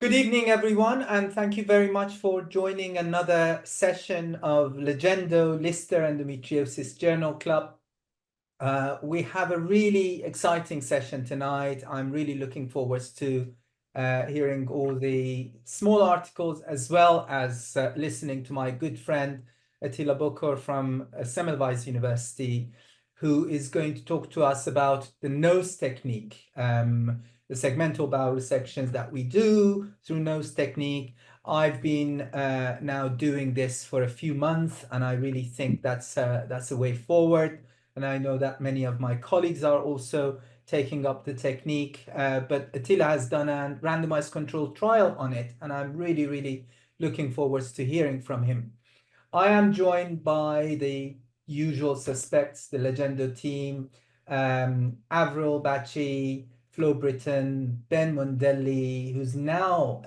Good evening, everyone, and thank you very much for joining another session of LEJ Endo Lister Endometriosis Journal Club. We have a really exciting session tonight. I'm really looking forward to hearing all the small articles as well as listening to my good friend Attila Bokor from Semmelweis University, who is going to talk to us about the nose technique, the segmental bowel resections that we do through nose technique. I've been now doing this for a few months, and I really think that's a way forward. And I know that many of my colleagues are also taking up the technique, but Attila has done a randomized controlled trial on it, and I'm really, really looking forward to hearing from him. I am joined by the usual suspects, the LEJ Endo team, Avril Bachi, Flo Britton, Ben Mondelli, who's now,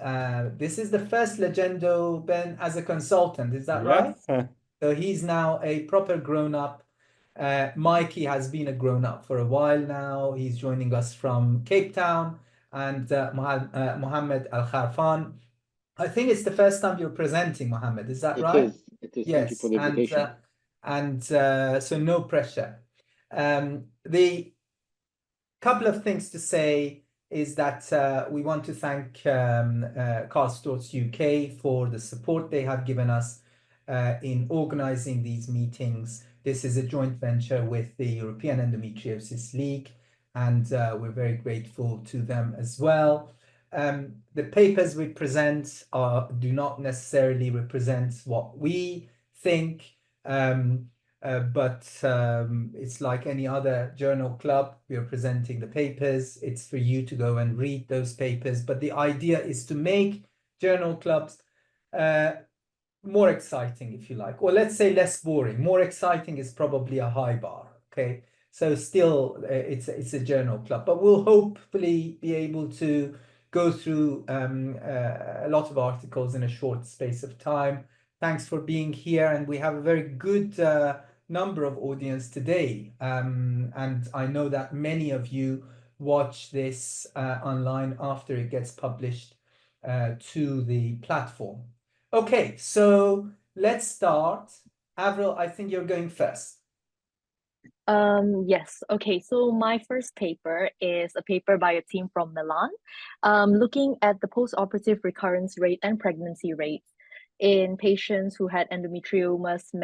this is the first LEJ Endo, Ben, as a consultant, is that right? Yes. So he's now a proper grown-up. Mikey has been a grown-up for a while now. He's joining us from Cape Town, and Mohammed Al Kharfan. I think it's the first time you're presenting, Mohammed. Is that It right? is. It is. Thank you for Yes, the invitation. so no pressure. The couple of things to say is that we want to thank Karl Storz UK for the support they have given us in organizing these meetings. This is a joint venture with the European Endometriosis League, and we're very grateful to them as well. The papers we present do not necessarily represent what we think. But it's like any other journal club. We are presenting the papers. It's for you to go and read those papers. But the idea is to make journal clubs more exciting, if you like, or let's say less boring. More exciting is probably a high bar. Okay, so still, it's a journal club, but we'll hopefully be able to go through a lot of articles in a short space of time. Thanks for being here, and we have a very good number of audience today. And I know that many of you watch this online after it gets published to the platform. Okay, so let's start. Avril, I think you're going first. Yes. Okay. So my first paper is a paper by a team from Milan, looking at the postoperative recurrence rate and pregnancy rates in patients who had endometriomas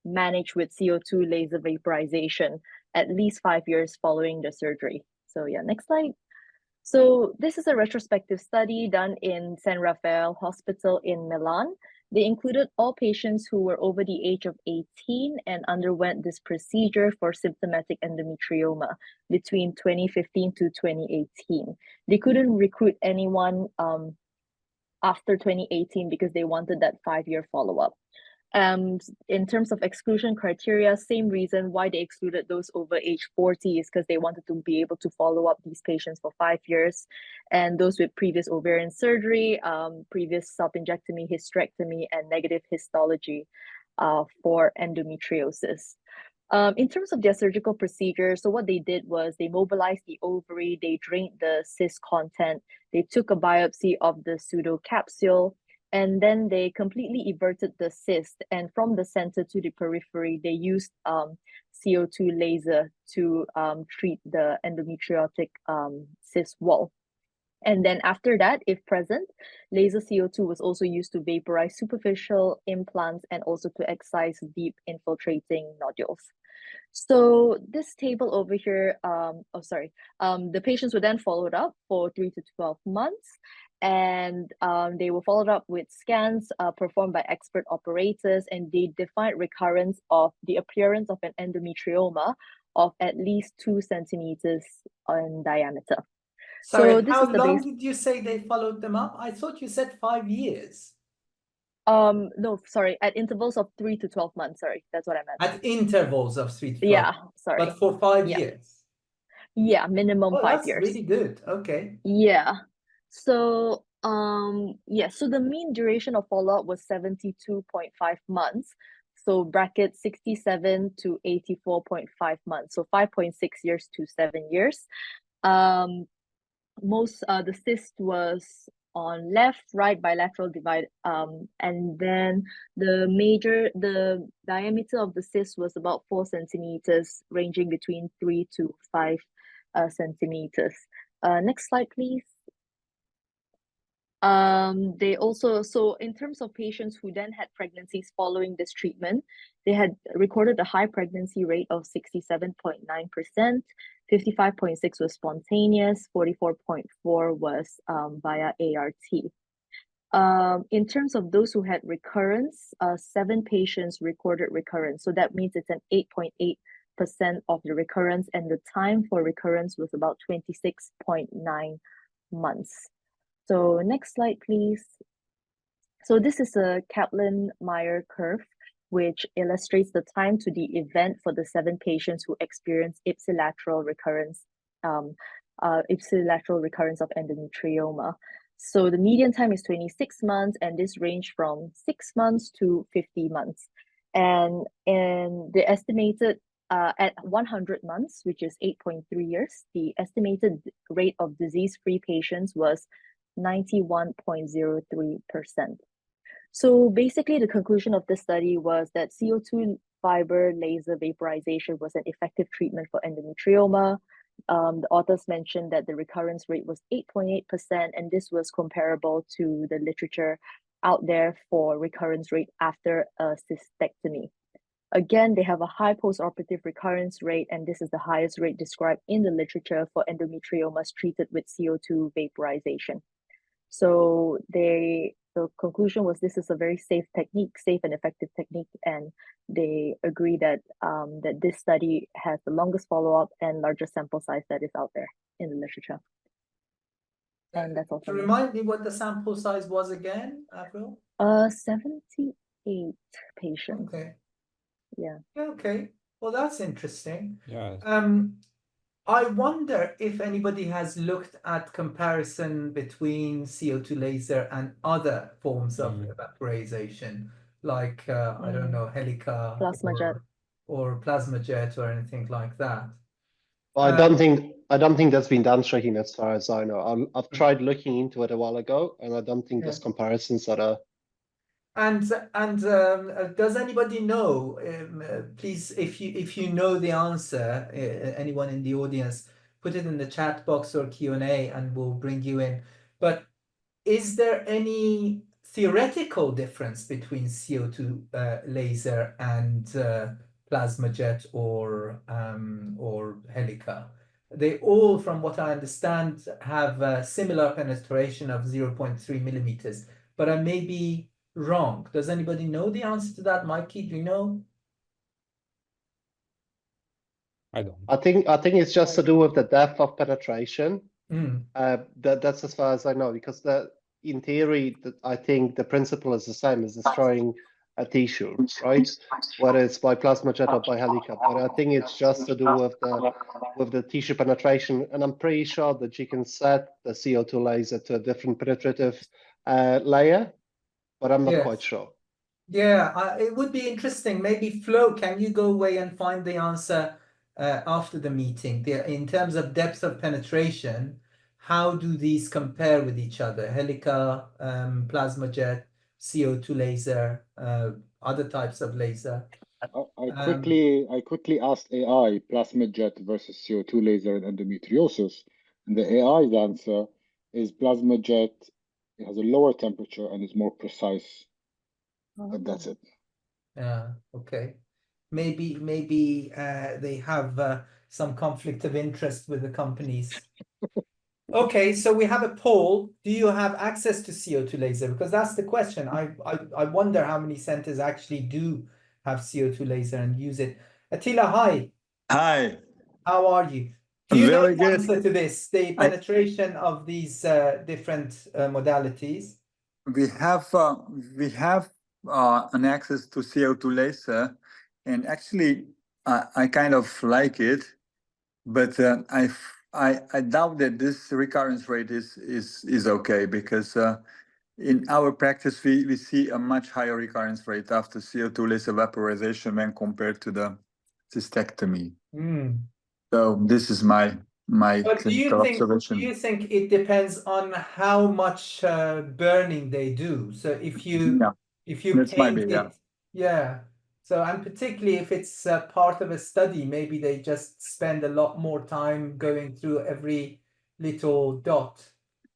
managed with CO2 laser vaporization at least 5 years following the surgery. So yeah, next slide. So this is a retrospective study done in San Rafael Hospital in Milan. They included all patients who were over the age of 18 and underwent this procedure for symptomatic endometrioma between 2015 to 2018. They couldn't recruit anyone after 2018 because they wanted that 5-year follow-up. In terms of exclusion criteria, same reason why they excluded those over age 40 is because they wanted to be able to follow up these patients for 5 years, and those with previous ovarian surgery, previous salpingectomy, hysterectomy, and negative histology for endometriosis. In terms of their surgical procedure, so what they did was they mobilized the ovary, they drained the cyst content, they took a biopsy of the pseudocapsule, and then they completely everted the cyst. And from the center to the periphery, they used CO2 laser to treat the endometriotic cyst wall. And then after that, if present, laser CO2 was also used to vaporize superficial implants and also to excise deep infiltrating nodules. So this table over here, the patients were then followed up for 3 to 12 months, and they were followed up with scans performed by expert operators, and they defined recurrence of the appearance of an endometrioma of at least 2 centimeters in diameter. Sorry, So this how is the long base. did you say they followed them up? I thought you said 5 years. No, sorry, at intervals of 3 to 12 months. Sorry, that's what I meant. At intervals of 3 to 12, Yeah, but sorry. for 5 Yeah, years. yeah, minimum Oh, five that's years. really good. Okay. Yeah. So, yeah, so the mean duration of follow-up was 72.5 months. So bracket 67 to 84.5 months. So 5.6 years to 7 years. Um, the cyst was on left, right, bilateral divide, and then the diameter of the cyst was about 4 centimeters, ranging between 3 to 5 centimeters. Next slide, please. They also, so in terms of patients who then had pregnancies following this treatment, they had recorded a high pregnancy rate of 67.9%, 55.6 was spontaneous, 44.4 was via ART. In terms of those who had recurrence, 7 patients recorded recurrence. So that means it's an 8.8% of the recurrence, and the time for recurrence was about 26.9 months. So next slide, please. So this is a Kaplan-Meier curve, which illustrates the time to the event for the 7 patients who experienced ipsilateral recurrence of endometrioma. So the median time is 26 months, and this ranged from 6 months to 50 months. And the estimated at 100 months, which is 8.3 years, the estimated rate of disease-free patients was 91.03%. So basically, the conclusion of this study was that CO2 fiber laser vaporization was an effective treatment for endometrioma. The authors mentioned that the recurrence rate was 8.8%, and this was comparable to the literature out there for recurrence rate after a cystectomy. Again, they have a high postoperative recurrence rate, and this is the highest rate described in the literature for endometriomas treated with CO2 vaporization. So the conclusion was this is a very safe technique, safe and effective technique, and they agree that that this study has the longest follow-up and largest sample size that is out there in the literature. And that's all. To remind me what the sample size was again, Avril? 78 patients. Okay. Yeah. Okay. Well, that's interesting. Yeah. I wonder if anybody has looked at comparison between CO2 laser and other forms of vaporization, like I don't know, Helica Plasma jet. or plasma jet or anything like that. I don't think that's been done, Shaheen, as far as I know. I've tried looking into it a while ago, and I don't think there's comparisons that are. And does anybody know? Please, if you know the answer, anyone in the audience, put it in the chat box or Q&A, and we'll bring you in. But is there any theoretical difference between CO2 laser and plasma jet or Helica? They all, from what I understand, have similar penetration of 0.3 millimeters, but I may be wrong. Does anybody know the answer to that? Mikey, do you know? I don't. I think it's just to do with the depth of penetration. Mm. That's as far as I know, because in theory, I think the principle is the same as destroying a tissue, right? Whether it's by plasma jet or by Helica. But I think it's just to do with the tissue penetration, and I'm pretty sure that you can set the CO2 laser to a different penetrative layer, but I'm not quite sure. Yeah, it would be interesting. Maybe Flo, can you go away and find the answer after the meeting? In terms of depth of penetration, how do these compare with each other? Helica, plasma jet, CO2 laser, other types of laser. I quickly asked AI plasma jet versus CO2 laser in endometriosis, and the AI's answer is plasma jet. It has a lower temperature and is more precise. But that's it. Yeah. Okay. Maybe they have some conflict of interest with the companies. Okay, so we have a poll. Do you have access to CO2 laser? Because that's the question. I wonder how many centers actually do have CO2 laser and use it. Attila, hi. Hi. How are you? Do you know Very the good. answer to this, the penetration of these different modalities? We have an access to CO2 laser, and actually I kind of like it, but I doubt that this recurrence rate is okay, because in our practice we see a much higher recurrence rate after CO2 laser vaporization when compared to the cystectomy. So this is my my But do clinical you observation. think it depends on how much burning they do? So if you That's might paint be, it, yeah. So and particularly if it's part of a study, maybe they just spend a lot more time going through every little dot.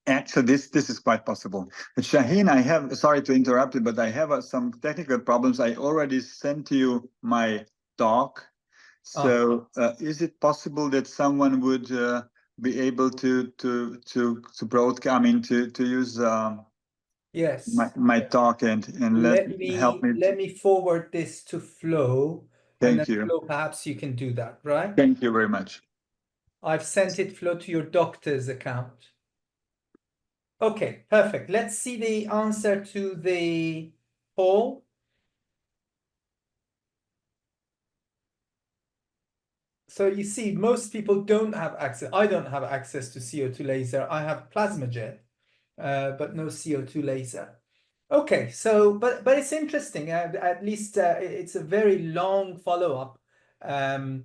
Actually, this is quite possible. But Shaheen, I have, sorry to interrupt you, but I have some technical problems. I already sent you my talk. So is it possible that someone would be able to broadcast, I mean, to use Yes. my talk and help me? Let me forward this to Flo, and then Thank you. Flo, perhaps you can do that, right? Thank you very much. I've sent it, Flo, to your doctor's account. Okay, perfect. Let's see the answer to the poll. So you see, most people don't have access. I don't have access to CO2 laser. I have plasma jet, but no CO2 laser. Okay, so but it's interesting. At least it's a very long follow-up, and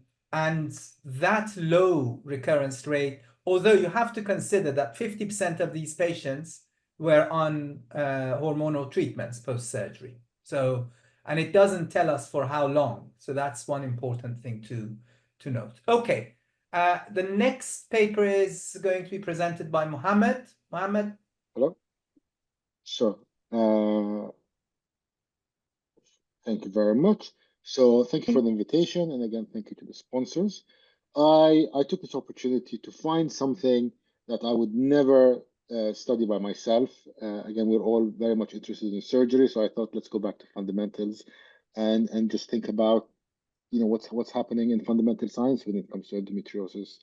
that low recurrence rate. Although you have to consider that 50% of these patients were on hormonal treatments post-surgery. So, and it doesn't tell us for how long. So that's one important thing to note. Okay, the next paper is going to be presented by Mohammed. Mohammed. Hello. Sure. Thank you very much. So thank you for the invitation, and again, thank you to the sponsors. I took this opportunity to find something that I would never study by myself. Again, we're all very much interested in surgery, so I thought let's go back to fundamentals and just think about what's happening in fundamental science when it comes to endometriosis.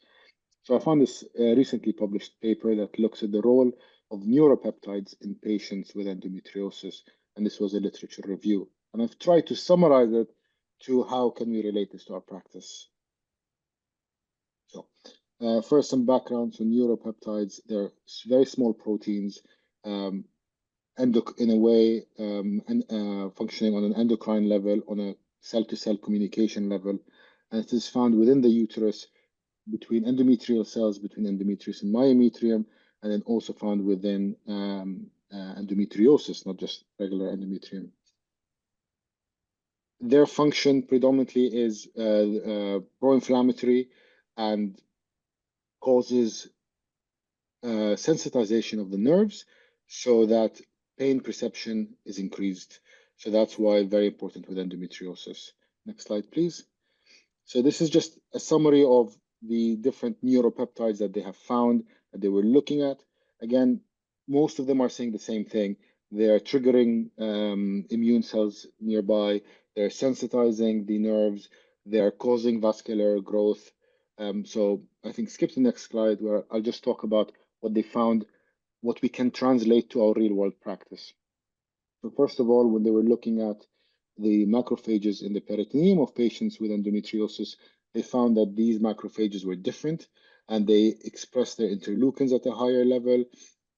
So I found this recently published paper that looks at the role of neuropeptides in patients with endometriosis, and this was a literature review. And I've tried to summarize it to how can we relate this to our practice. So first, some background. So neuropeptides, they're very small proteins in a way functioning on an endocrine level, on a cell-to-cell communication level, and it is found within the uterus between endometrial cells, between endometrius and myometrium, and then also found within endometriosis, not just regular endometrium. Their function predominantly is pro-inflammatory and causes sensitization of the nerves so that pain perception is increased. So that's why very important with endometriosis. Next slide, please. So this is just a summary of the different neuropeptides that they have found that they were looking at. Again, most of them are saying the same thing. They're triggering immune cells nearby. They're sensitizing the nerves. They're causing vascular growth. So I think skip the next slide where I'll just talk about what they found, what we can translate to our real world practice. So first of all, when they were looking at the macrophages in the peritoneum of patients with endometriosis, they found that these macrophages were different and they expressed their interleukins at a higher level,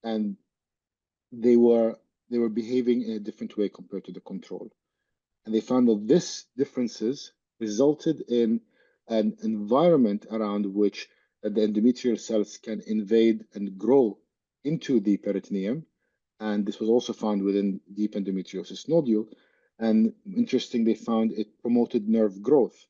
and they were behaving in a different way compared to the control. And they found that these differences resulted in an environment around which the endometrial cells can invade and grow into the peritoneum. And this was also found within deep endometriosis nodule. And interesting, they found it promoted nerve growth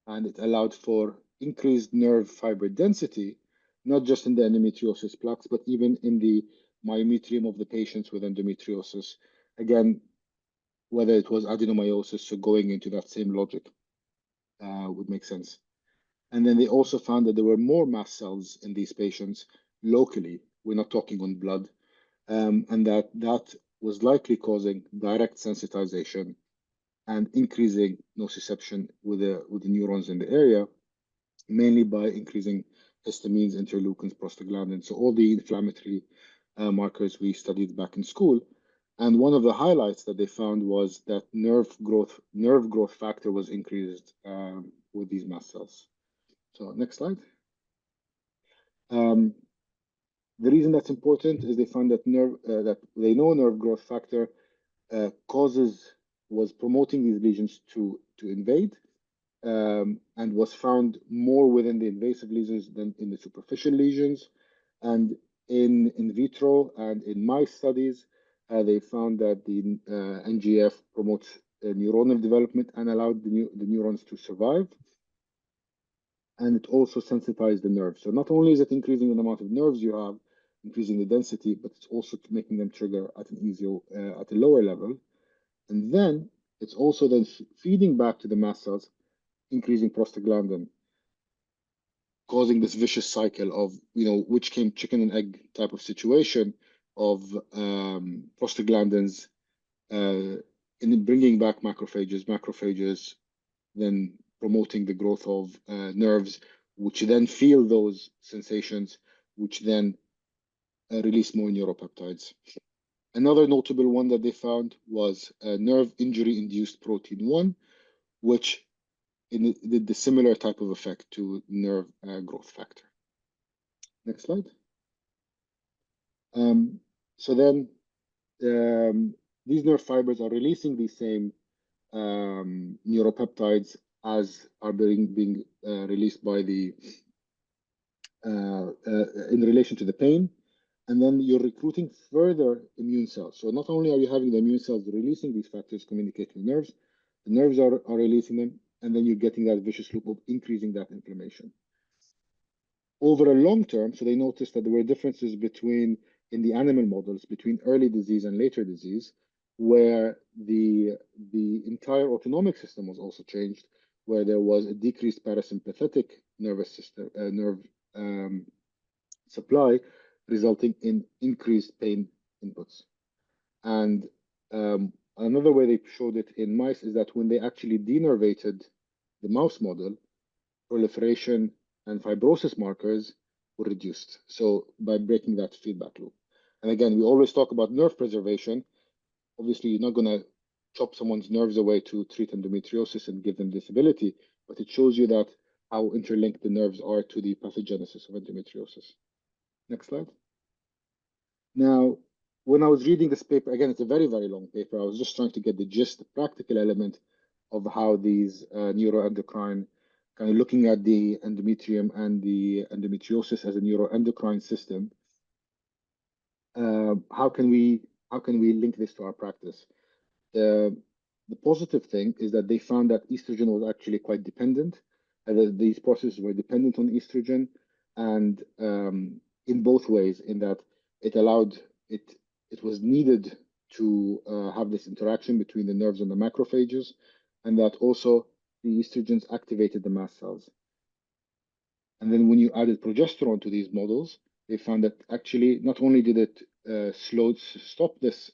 and it allowed for increased nerve fiber density, not just in the endometriosis plaques, but even in the myometrium of the patients with endometriosis. Again, whether it was adenomyosis, so going into that same logic would make sense. And then they also found that there were more mast cells in these patients locally. We're not talking on blood. And that was likely causing direct sensitization and increasing nociception with the neurons in the area, mainly by increasing histamines, interleukins, prostaglandins. So all the inflammatory markers we studied back in school. And one of the highlights that they found was that nerve growth factor was increased with these mast cells. So next slide. The reason that's important is they found that nerve growth factor was promoting these lesions to invade, and was found more within the invasive lesions than in the superficial lesions. And in vitro and in mice studies, they found that the NGF promotes neuronal development and allowed the neurons to survive. And it also sensitized the nerves. So not only is it increasing the amount of nerves you have, increasing the density, but it's also making them trigger at an easier, at a lower level. And then it's also then feeding back to the mast cells, increasing prostaglandin, causing this vicious cycle of, which came chicken and egg type of situation of prostaglandins in bringing back macrophages, then promoting the growth of nerves, which then feel those sensations, which then release more neuropeptides. Another notable one that they found was nerve injury-induced protein 1, which did the similar type of effect to nerve growth factor. Next slide. So then these nerve fibers are releasing these same neuropeptides as are being released by the in relation to the pain. And then you're recruiting further immune cells. So not only are you having the immune cells releasing these factors communicating with nerves, the nerves are releasing them, and then you're getting that vicious loop of increasing that inflammation. Over a long term, so they noticed that there were differences in the animal models between early disease and later disease, where the entire autonomic system was also changed, where there was a decreased parasympathetic nervous system, nerve supply, resulting in increased pain inputs. And another way they showed it in mice is that when they actually denervated the mouse model, proliferation and fibrosis markers were reduced. So by breaking that feedback loop. And again, we always talk about nerve preservation. Obviously, you're not going to chop someone's nerves away to treat endometriosis and give them disability, but it shows you that how interlinked the nerves are to the pathogenesis of endometriosis. Next slide. Now, when I was reading this paper, again, it's a very, very long paper. I was just trying to get the gist, the practical element of how these neuroendocrine, kind of looking at the endometrium and the endometriosis as a neuroendocrine system. How can we link this to our practice? The positive thing is that they found that estrogen was actually quite dependent, and that these processes were dependent on estrogen, and in both ways, in that it allowed it was needed to have this interaction between the nerves and the macrophages, and that also the estrogens activated the mast cells. And then when you added progesterone to these models, they found that actually not only did it stop this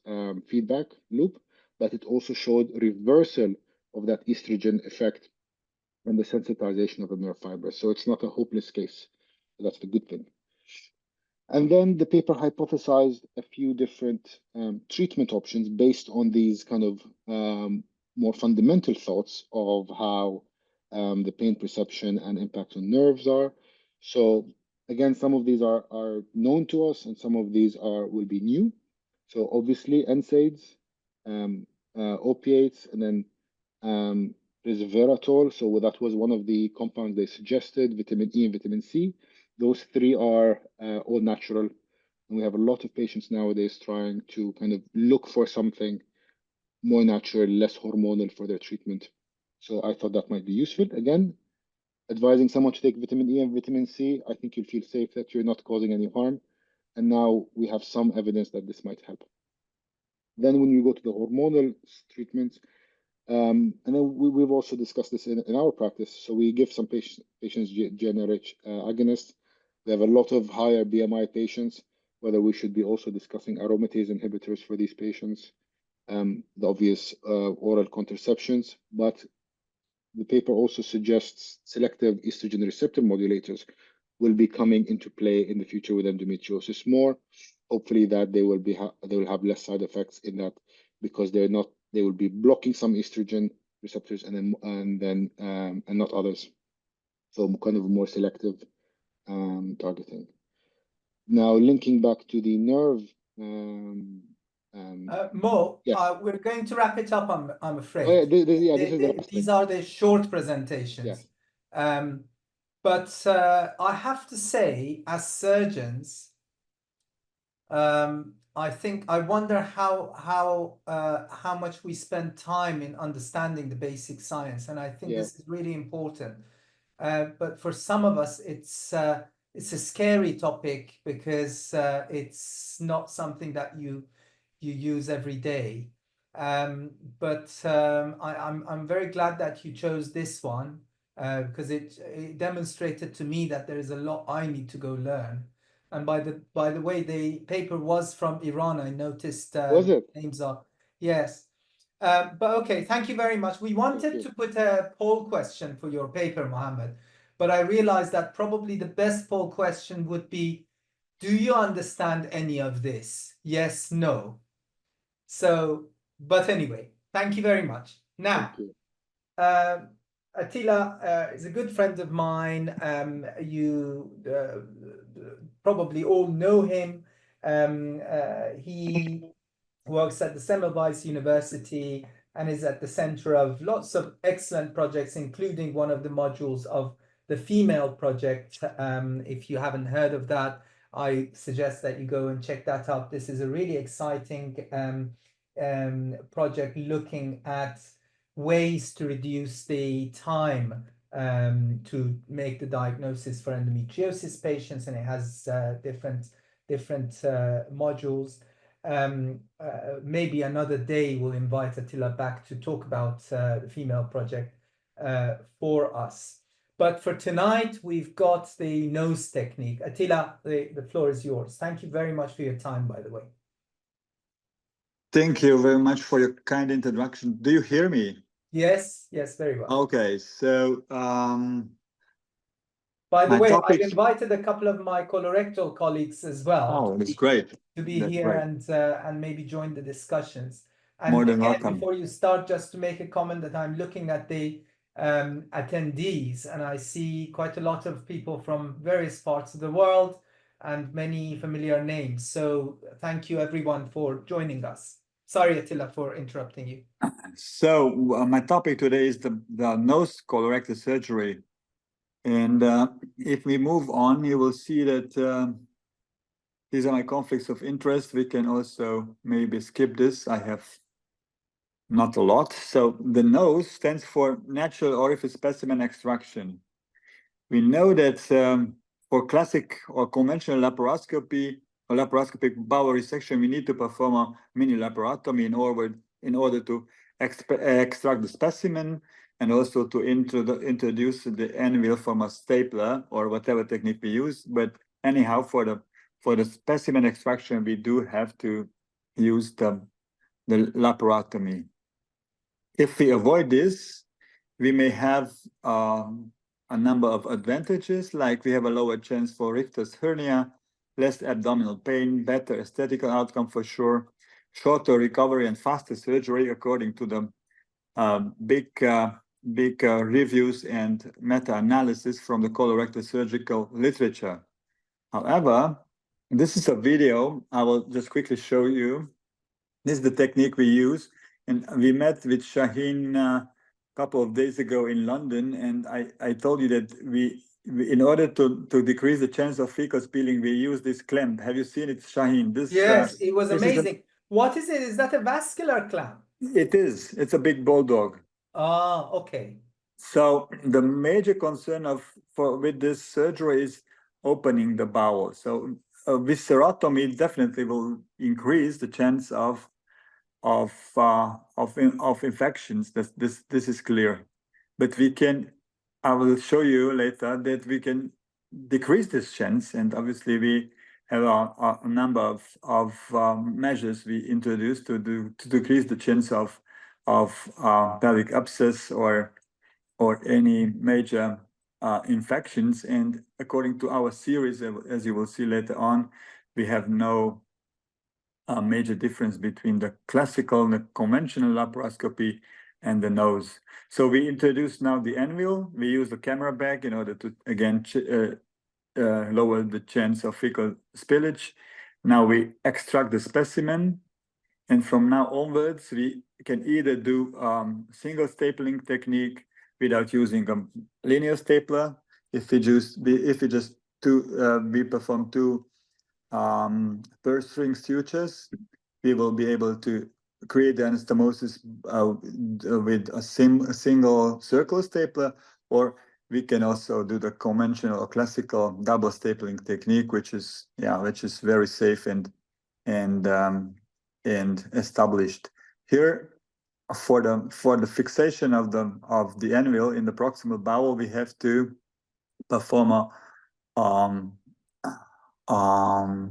feedback loop, but it also showed reversal of that estrogen effect and the sensitization of the nerve fibers. So it's not a hopeless case. That's the good thing. And then the paper hypothesized a few different treatment options based on these kind of more fundamental thoughts of how the pain perception and impact on nerves are. So again, some of these are known to us, and some of these will be new. So obviously NSAIDs, opiates, and then resveratrol. So that was one of the compounds they suggested, vitamin E and vitamin C. Those three are all natural. And we have a lot of patients nowadays trying to kind of look for something more natural, less hormonal for their treatment. So I thought that might be useful. Again, advising someone to take vitamin E and vitamin C, I think you'll feel safe that you're not causing any harm. And now we have some evidence that this might help. Then when you go to the hormonal treatments, and then we've also discussed this in our practice. So we give some patients GnRH agonists. We have a lot of higher BMI patients, whether we should be also discussing aromatase inhibitors for these patients, the obvious oral contraceptions. But the paper also suggests selective estrogen receptor modulators will be coming into play in the future with endometriosis more. Hopefully that they will have less side effects in that, because they will be blocking some estrogen receptors and not others. So kind of more selective targeting. Now linking back to the nerve Mo, Yes. we're going to wrap it up, I'm Oh, afraid. yeah, this is the last These thing. are the short presentations. Yes. But I have to say, as surgeons, I think I wonder how much we spend time in understanding the basic science, and I think Yeah. this is really important. But for some of us, it's a scary topic because it's not something that you use every day. But I'm very glad that you chose this one because it demonstrated to me that there is a lot I need to go learn. And by the way, the paper was from Iran. I noticed Was it? names are yes. But okay, thank you very much. We wanted you. to put a poll question for your paper, Mohammed, but I realized that probably the best poll question would be, do you understand any of this? Yes, no. So, but anyway, thank you very much. Now, Thank you. Attila is a good friend of mine. You probably all know him. He works at the Semmelweis University and is at the center of lots of excellent projects, including one of the modules of the female project. If you haven't heard of that, I suggest that you go and check that out. This is a really exciting project looking at ways to reduce the time to make the diagnosis for endometriosis patients, and it has different modules. Maybe another day we'll invite Attila back to talk about the female project for us. But for tonight, we've got the nose technique. Attila, the floor is yours. Thank you very much for your time, by the way. Thank you very much for your kind introduction. Do you hear me? Yes, yes, very well. Okay, so by the my way, topic... I've invited a couple of my colorectal colleagues as well. Oh, that's great. To be That's here great. and maybe join the discussions. And More than again, welcome. before you start, just to make a comment that I'm looking at the attendees, and I see quite a lot of people from various parts of the world and many familiar names. So thank you everyone for joining us. Sorry, Attila, for interrupting you. So my topic today is the nose colorectal surgery. And if we move on, you will see that these are my conflicts of interest. We can also maybe skip this. I have not a lot. So the nose stands for natural orifice specimen extraction. We know that for classic or conventional laparoscopy or laparoscopic bowel resection, we need to perform a mini laparotomy in order to extract the specimen and also to introduce the anvil from a stapler or whatever technique we use. But anyhow, for the specimen extraction, we do have to use the laparotomy. If we avoid this, we may have a number of advantages, like we have a lower chance for Richter's hernia, less abdominal pain, better aesthetical outcome for sure, shorter recovery and faster surgery according to the big reviews and meta-analysis from the colorectal surgical literature. However, this is a video I will just quickly show you. This is the technique we use. And we met with Shaheen a couple of days ago in London, and I told you that we in order to decrease the chance of fecal spilling, we use this clamp. Have you seen it, Shaheen? This yes, it was amazing. What is it? Is that a vascular clamp? It is. It's a big bulldog. Ah, okay. So the major concern with this surgery is opening the bowel. So viscerotomy definitely will increase the chance of infections. This is clear, but I will show you later that we can decrease this chance, and obviously we have a number of measures we introduced to decrease the chance of pelvic abscess or any major infections. And according to our series, as you will see later on, we have no major difference between the classical and the conventional laparoscopy and the nose. So we introduce now the anvil. We use the camera bag in order to, again, lower the chance of fecal spillage. Now we extract the specimen, And from now onwards, we can either do single stapling technique without using a linear stapler. If we just we perform two purse string sutures, we will be able to create the anastomosis with a single circle stapler, or we can also do the conventional or classical double stapling technique, which is very safe and established. Here, for the fixation of the anvil in the proximal bowel, we have to perform a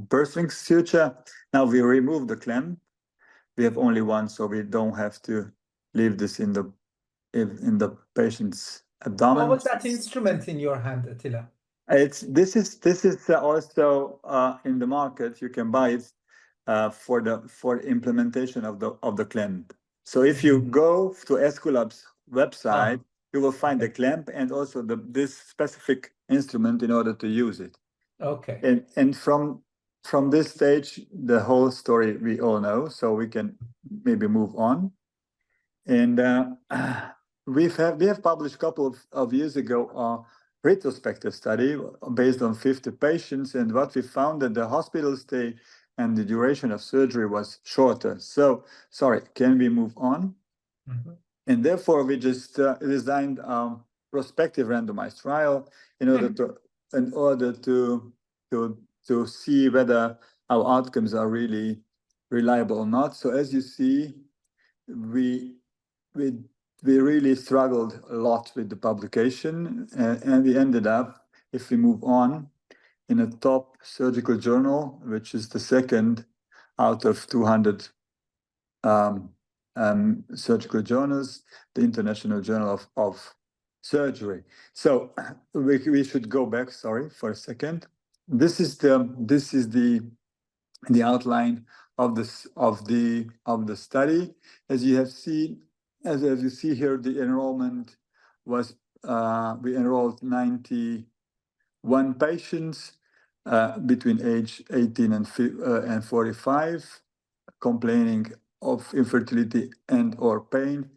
purse string suture. Now we remove the clamp. We have only one, so we don't have to leave this in the patient's abdomen. What was that instrument in your hand, Attila? This is also in the market. You can buy it for implementation of the clamp. So if you go to Esculap's website, you will find the clamp and also this specific instrument in order to use it. Okay. And from this stage, the whole story we all know, so we can maybe move on. And we have published a couple of years ago a retrospective study based on 50 patients, and what we found that the hospital stay and the duration of surgery was shorter. So, sorry, can we move on? Mm-hmm. And therefore, we just designed a prospective randomized trial in order to see whether our outcomes are really reliable or not. So as you see, we really struggled a lot with the publication, and we ended up, if we move on, in a top surgical journal, which is the second out of 200 surgical journals, the International Journal of Surgery. So we should go back, sorry, for a second. This is the outline of the study. As you see here, the enrollment was we enrolled 91 patients between age 18 and 45, complaining of infertility and or pain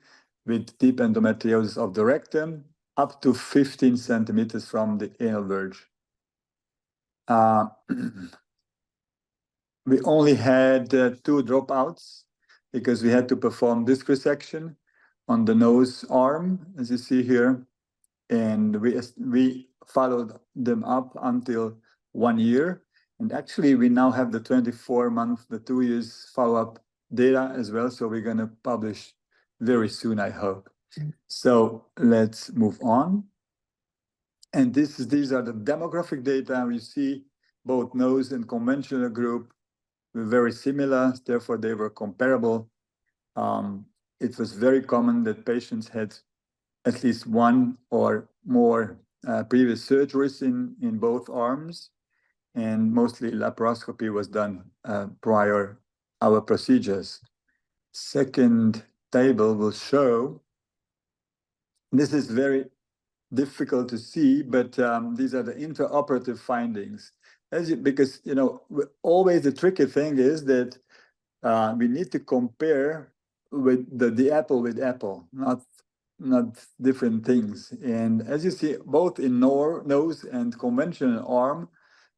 with deep endometriosis of the rectum up to 15 centimeters from the anal verge. We only had 2 dropouts because we had to perform disc resection on the nose arm, as you see here, and we followed them up until 1 year. And actually, we now have the 24-month, the 2 years follow-up data as well. So we're going to publish very soon, I hope. So let's move on. And these are the demographic data. We see both nose and conventional group were very similar. Therefore, they were comparable. It was very common that patients had at least one or more previous surgeries in both arms, and mostly laparoscopy was done prior our procedures. Second table will show, this is very difficult to see, but these are the intraoperative findings. Because, you know, always the tricky thing is that we need to compare with the apple with apple, not different things. And as you see, both in nose and conventional arm,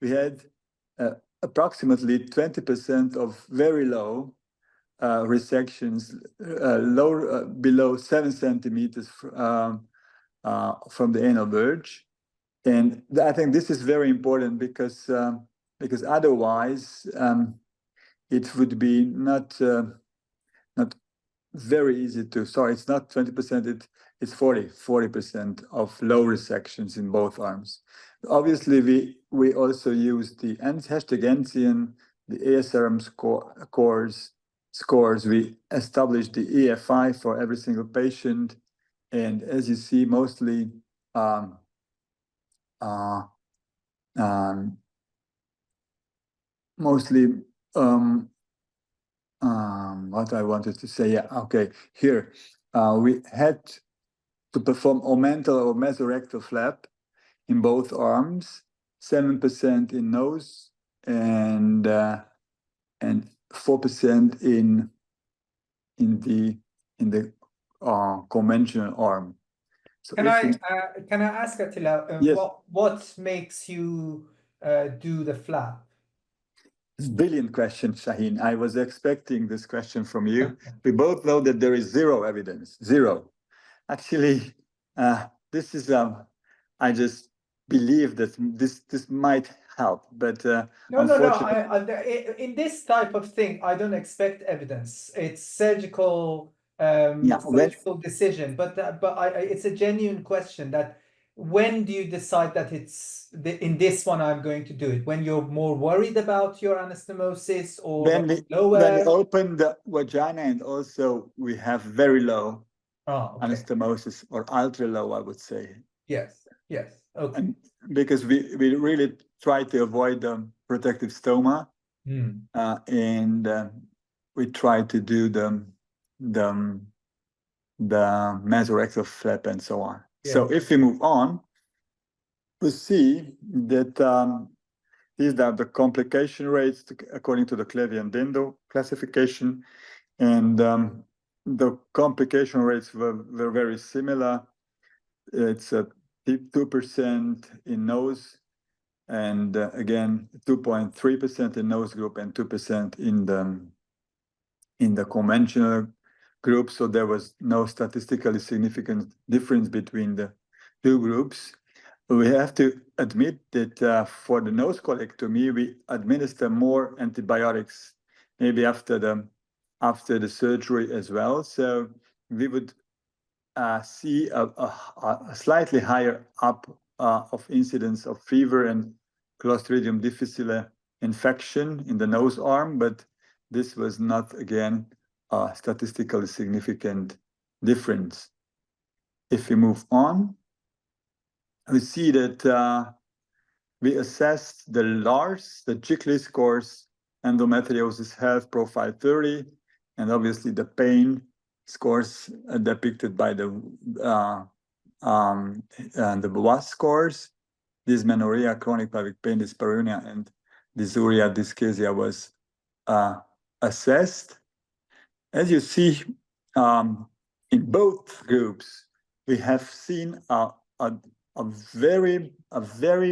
we had approximately 20% of very low resections, below 7 centimeters from the anal verge. And I think this is very important because otherwise it would be not very easy to, sorry, it's not 20%, it's 40% of low resections in both arms. Obviously, we also use the #NCN, the ASRM scores. We established the EFI for every single patient. And as you see, mostly what I wanted to say, yeah, okay, here we had to perform omental or mesorectal flap in both arms, 7% in nose and 4% in in the conventional arm. So Can I ask Attila, Yes. what makes you do the flap? Brilliant question, Shaheen. I was expecting this question from you. We both know that there is zero evidence, zero. Actually, this is I just believe that this might help, but No. unfortunately, In this type of thing, I don't expect evidence. It's surgical, Yeah, surgical decision. But it's a genuine question. That when do you decide that in this one I'm going to do it? When you're more worried about your anastomosis or when we lower? open the vagina, and also we have very low Oh, okay. anastomosis, or ultra low, I would say. Yes. Okay. And because we really try to avoid the protective stoma, and we try to do the mesorectal flap and so on. Yeah. So if we move on, we see that these are the complication rates according to the LEJ Endo classification, and the complication rates were very similar. It's 2% in nose, and again 2.3% in nose group and 2% in the conventional group. So there was no statistically significant difference between the two groups. We have to admit that for the nose colectomy, we administer more antibiotics, maybe after the surgery as well. So we would see a slightly higher up of incidence of fever and Clostridium difficile infection in the nose arm, but this was not, again, a statistically significant difference. If we move on, we see that we assessed the LARS, the Chickley scores, endometriosis health profile 30, and obviously the pain scores depicted by the WAS scores. Dysmenorrhea, chronic pelvic pain, dyspareunia, and dysuria, dyschezia was assessed. As you see, in both groups, we have seen a very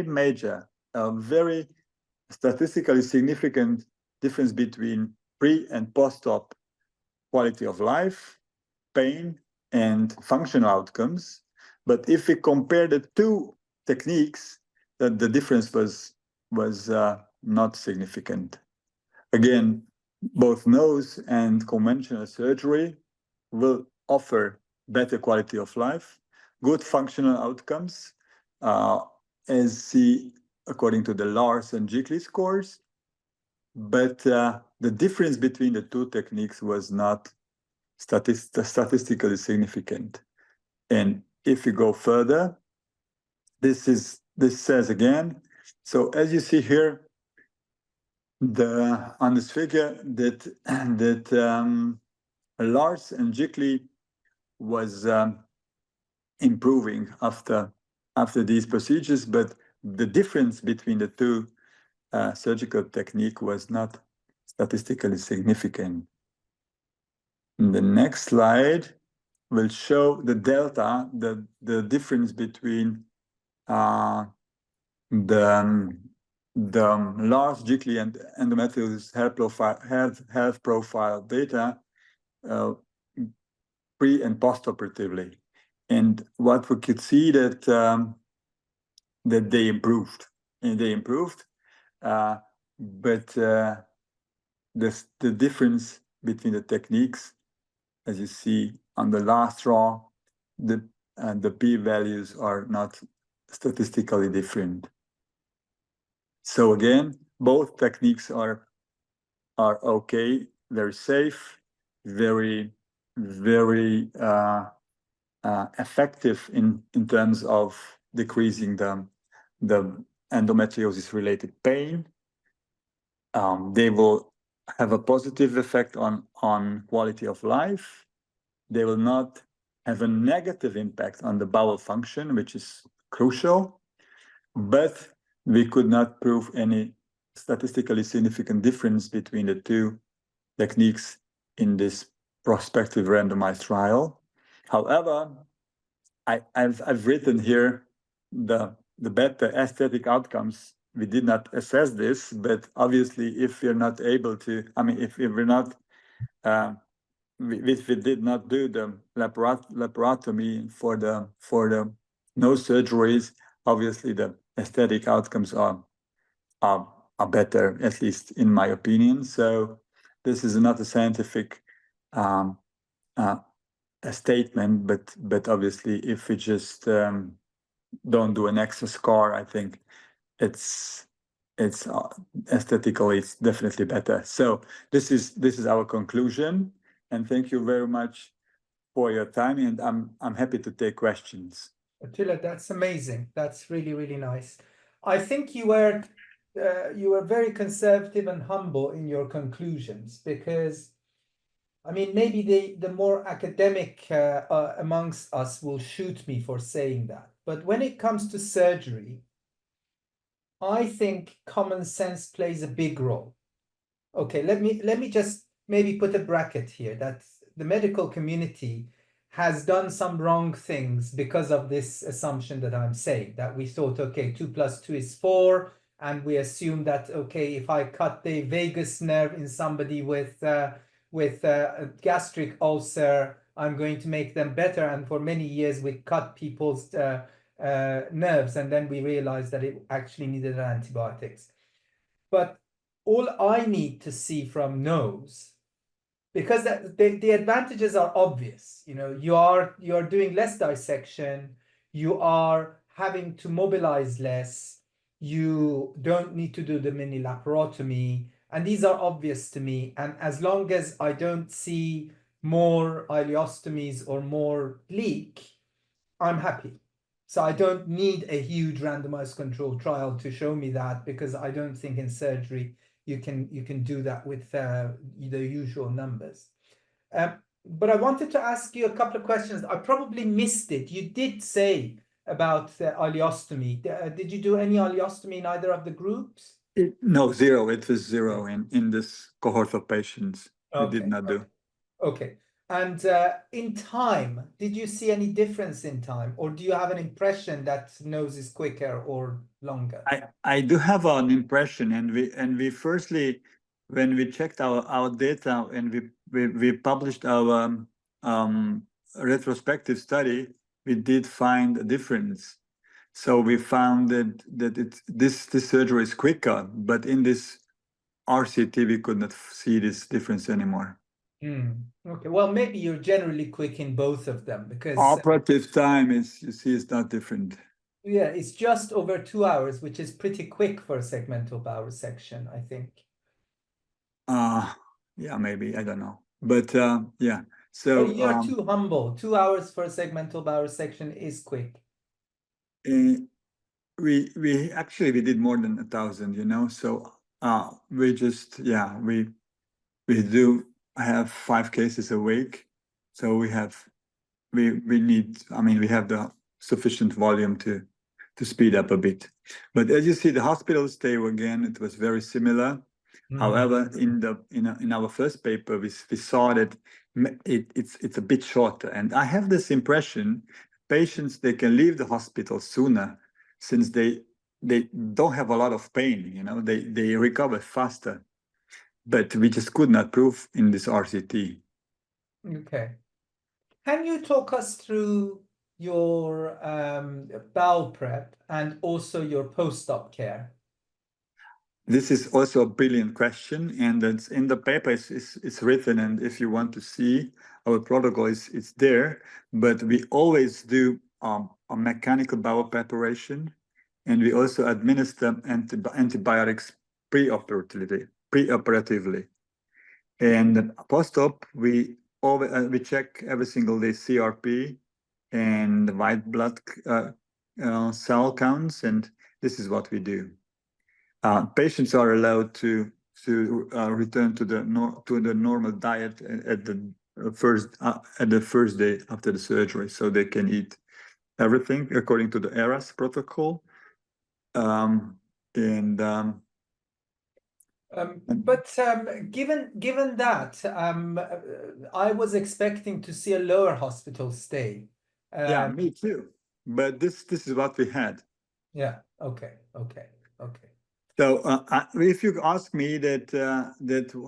major, very statistically significant difference between pre and post-op quality of life, pain, and functional outcomes. But if we compare the two techniques, that the difference was not significant. Again, both nose and conventional surgery will offer better quality of life, good functional outcomes, as see according to the LARS and Chickley scores. But the difference between the two techniques was not statistically significant. And if you go further, this says again. So as you see here, on this figure, that LARS and Chickley was improving after these procedures, but the difference between the two surgical technique was not statistically significant. The next slide will show the delta, the difference between the LARS, Chickley, and endometriosis health profile data pre and post-operatively. And what we could see that they improved, but the difference between the techniques, as you see on the last row, the p-values are not statistically different. So again, both techniques are okay, very safe, very effective in terms of decreasing the endometriosis related pain. They will have a positive effect on quality of life. They will not have a negative impact on the bowel function, which is crucial, but we could not prove any statistically significant difference between the two techniques in this prospective randomized trial. However, I've written here the better aesthetic outcomes. We did not assess this, but obviously, if we're not able to, I mean, if we were not, if we did not do the laparotomy for the nose surgeries, obviously the aesthetic outcomes are better, at least in my opinion. So this is not a scientific a statement, but obviously, if we just don't do an extra score, I think it's aesthetically it's definitely better. So this is our conclusion, and thank you very much for your time, and I'm happy to take questions. Attila, that's amazing. That's really, really nice. I think you were very conservative and humble in your conclusions, because I mean, maybe the more academic amongst us will shoot me for saying that. But when it comes to surgery, I think common sense plays a big role. Okay, let me just maybe put a bracket here that the medical community has done some wrong things because of this assumption that I'm saying, that we thought, okay, 2 + 2 is 4, and we assume that, okay, if I cut the vagus nerve in somebody with a gastric ulcer, I'm going to make them better. And for many years, we cut people's nerves, and then we realized that it actually needed antibiotics. But all I need to see from nose, because the advantages are obvious. You know, you're doing less dissection, you are having to mobilize less, you don't need to do the mini laparotomy, and these are obvious to me. And as long as I don't see more ileostomies or more leak, I'm happy. So I don't need a huge randomized controlled trial to show me that, because I don't think in surgery you can do that with the usual numbers. But I wanted to ask you a couple of questions. I probably missed it. You did say about ileostomy. Did you do any ileostomy in either of the groups? No, zero. It was zero in this cohort of patients. We did Okay. not do. Okay. And in time, did you see any difference in time, or do you have an impression that nose is quicker or longer? I do have an impression, and we firstly, when we checked our data and we published our retrospective study, we did find a difference. So we found that this surgery is quicker, but in this RCT we could not see this difference anymore. Okay, well, maybe you're generally quick in both of them, because Operative time is, you see, is not different. yeah, it's just over 2 hours, which is pretty quick for a segmental bowel resection, I think. Yeah, maybe, I don't know, but yeah. So But you're too humble. 2 hours for a segmental bowel resection is quick. We actually we did more than 1,000, you know. So we just, yeah, we do have 5 cases a week. So we need, I mean, we have the sufficient volume to speed up a bit. But as you see, the hospital stay again, it was very similar. However, in our first paper, we saw that it's a bit shorter, and I have this impression patients, they can leave the hospital sooner since they don't have a lot of pain, you know, they recover faster, but we just could not prove in this RCT. Okay. Can you talk us through your bowel prep and also your post-op care? This is also a brilliant question, and it's in the paper. It's written, and if you want to see our protocol, it's there. But we always do a mechanical bowel preparation, and we also administer antibiotics preoperatively. And post-op, we check every single day CRP and white blood cell counts, and this is what we do. Patients are allowed to return to the normal diet at the first day after the surgery, so they can eat everything according to the ERAS protocol. Given that, I was expecting to see a lower hospital stay. Yeah, me too. But this is what we had. Yeah. Okay. So if you ask me that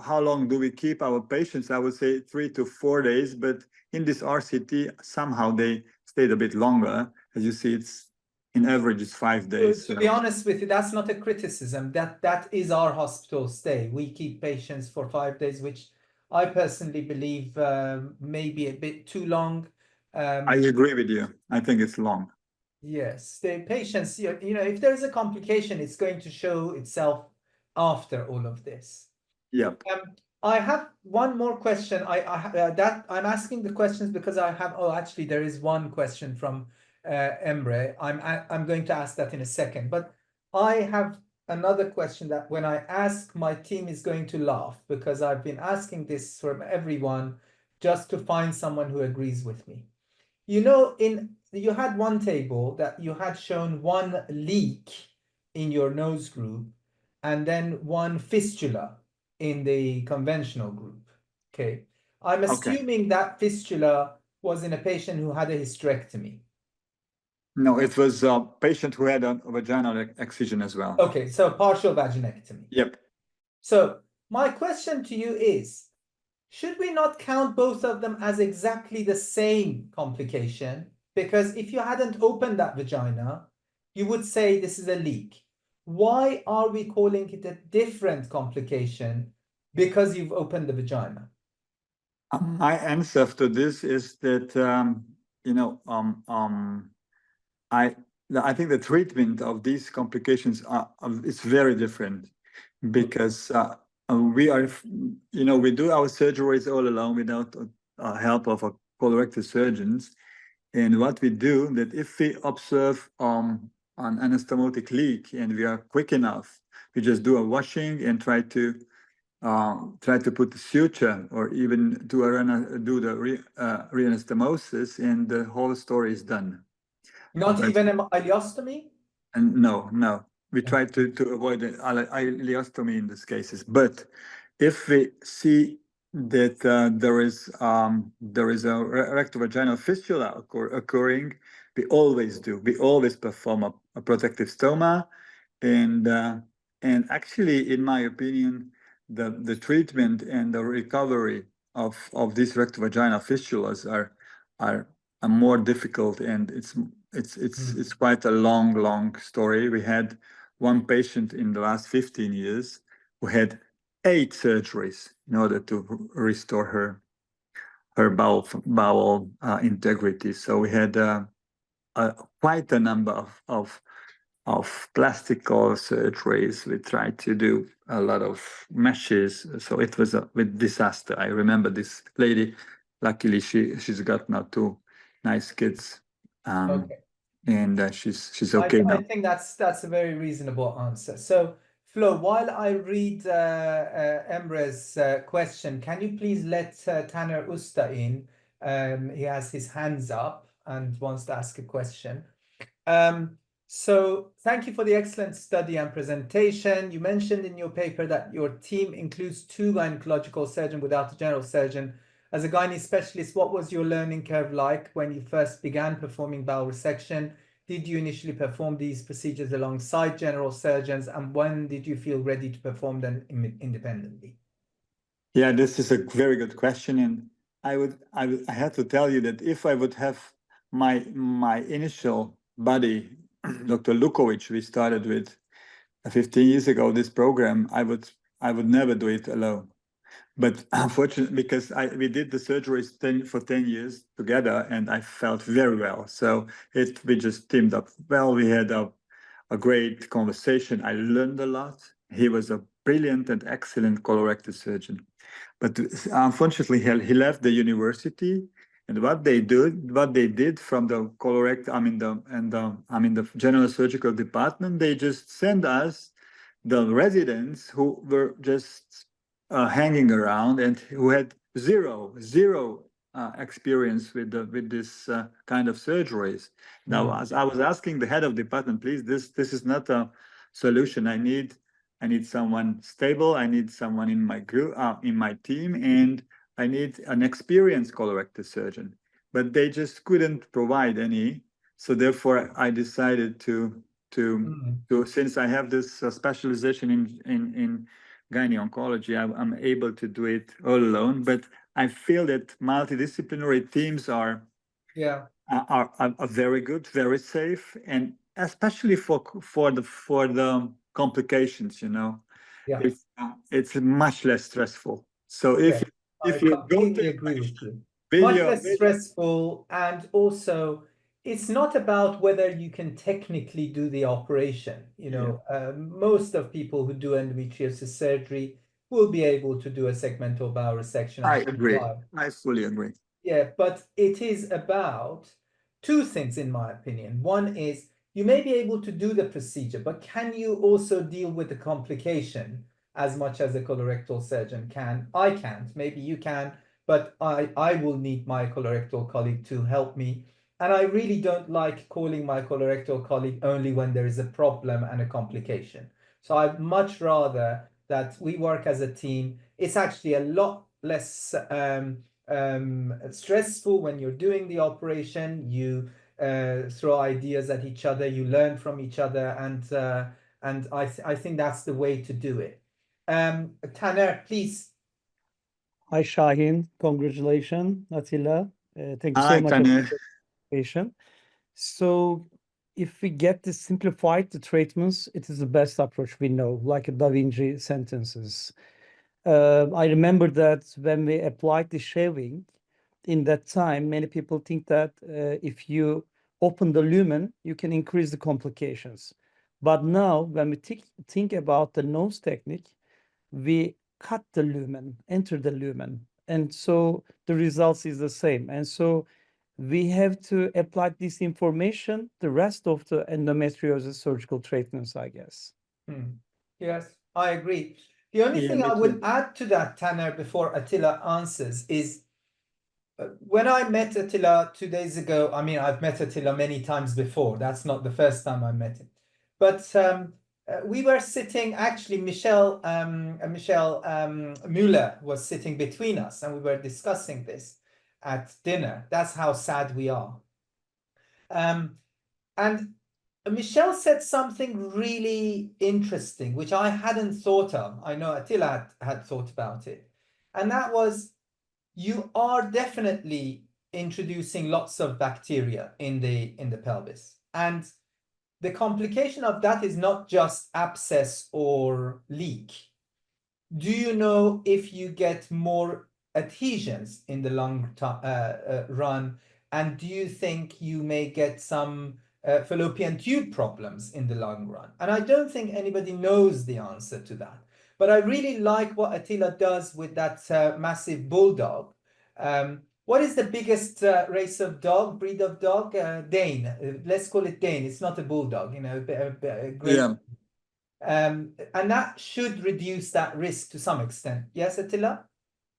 how long do we keep our patients, I would say 3 to 4 days. But in this RCT, somehow they stayed a bit longer. As you see, it's in average it's 5 days. To be honest with you, that's not a criticism. That is our hospital stay. We keep patients for 5 days, which I personally believe may be a bit too long. I agree with you. I think it's long. Yes, the patients, you know, if there is a complication, it's going to show itself after all of this. Yep. I have one more question. I'm asking the questions because I have. Oh, actually, there is one question from Emre. I'm going to ask that in a second. But I have another question that when I ask, my team is going to laugh because I've been asking this from everyone just to find someone who agrees with me. You know, you had one table that you had shown one leak in your nose group and then one fistula in the conventional group. Okay. I'm assuming that fistula was in a patient who had a hysterectomy. No, it was a patient who had a vaginal excision as well. Okay, so partial vaginectomy. Yep. So my question to you is, should we not count both of them as exactly the same complication? Because if you hadn't opened that vagina, you would say this is a leak. Why are we calling it a different complication because you've opened the vagina? My answer to this is that I think the treatment of these complications is very different because we are, we do our surgeries all alone without help of a colorectal surgeons. And what we do that if we observe an anastomotic leak and we are quick enough, we just do a washing and try to put the suture or even do the reanastomosis, and the whole story is done. Not even an ileostomy? And no, we try to avoid ileostomy in these cases. But if we see that there is a rectovaginal fistula occurring, we always perform a protective stoma, and actually, in my opinion, the treatment and the recovery of these rectovaginal fistulas are more difficult, and it's quite a long story. We had one patient in the last 15 years who had 8 surgeries in order to restore her bowel integrity. So we had quite a number of plastical surgeries. We tried to do a lot of meshes, so it was a bit disaster. I remember this lady. Luckily, she's got now 2 nice kids, Okay. and she's okay now. I think that's a very reasonable answer. So, Flo, while I read Emre's question, can you please let Tanner Usta in? He has his hands up and wants to ask a question. So thank you for the excellent study and presentation. You mentioned in your paper that your team includes 2 gynecological surgeons without a general surgeon. As a gynae specialist, what was your learning curve like when you first began performing bowel resection? Did you initially perform these procedures alongside general surgeons, and when did you feel ready to perform them independently? Yeah, this is a very good question, and I have to tell you that if I would have my initial buddy, Dr. Lukovic, we started with 15 years ago, this program, I would never do it alone. But unfortunately, because we did the surgeries for 10 years together, and I felt very well. So we just teamed up well. We had a great conversation. I learned a lot. He was a brilliant and excellent colorectal surgeon. But unfortunately, he left the university, and what they did from the colorectal, the general surgical department, they just sent us the residents who were just hanging around and who had zero experience with this kind of surgeries. Now, as I was asking the head of department, please, this is not a solution. I need I need someone stable. I need someone in my group, in my team, and I need an experienced colorectal surgeon. But they just couldn't provide any. So therefore, I decided to since I have this specialization in gynae oncology, I'm able to do it all alone. But I feel that multidisciplinary teams are very good, very safe, and especially for the complications, you know, it's much less stressful. So if I you go completely to agree with you. Much video, less stressful, and also it's not about whether you can technically do the operation. You know, most of people who do endometriosis surgery will be able to do a segmental bowel resection. I agree. I fully agree. Yeah, but it is about two things, in my opinion. One is you may be able to do the procedure, but can you also deal with the complication as much as a colorectal surgeon can? I can't. Maybe you can, but I will need my colorectal colleague to help me. And I really don't like calling my colorectal colleague only when there is a problem and a complication. So I'd much rather that we work as a team. It's actually a lot less stressful when you're doing the operation. You throw ideas at each other, you learn from each other, and I think that's the way to do it. Taner, please. Hi, Shahin. Congratulations, Attila. Thank you so Hi, much for Taner. the presentation. So, if we get to simplified the treatments, it is the best approach we know, like a Da Vinci sentences. I remember that when we applied the shaving, in that time, many people think that if you open the lumen, you can increase the complications. But now, when we think about the nose technique, we cut the lumen, enter the lumen, and so the results is the same. And so we have to apply this information the rest of the endometriosis surgical treatments, I guess. Yes, I agree. The only thing I would add to that, Taner, before Attila answers is when I met Attila 2 days ago, I mean, I've met Attila many times before. That's not the first time I met him. But we were sitting, actually, Michelle Mueller was sitting between us, and we were discussing this at dinner. That's how sad we are. And Michelle said something really interesting, which I hadn't thought of. I know Attila had thought about it. And that was, you are definitely introducing lots of bacteria in the pelvis. And the complication of that is not just abscess or leak. Do you know if you get more adhesions in the long run? And do you think you may get some fallopian tube problems in the long run? And I don't think anybody knows the answer to that. But I really like what Attila does with that massive bulldog. What is the biggest race of dog, breed of dog? Dane. Let's call it Dane. It's not a bulldog, you know, a great. Yeah. And that should reduce that risk to some extent. Yes, Attila?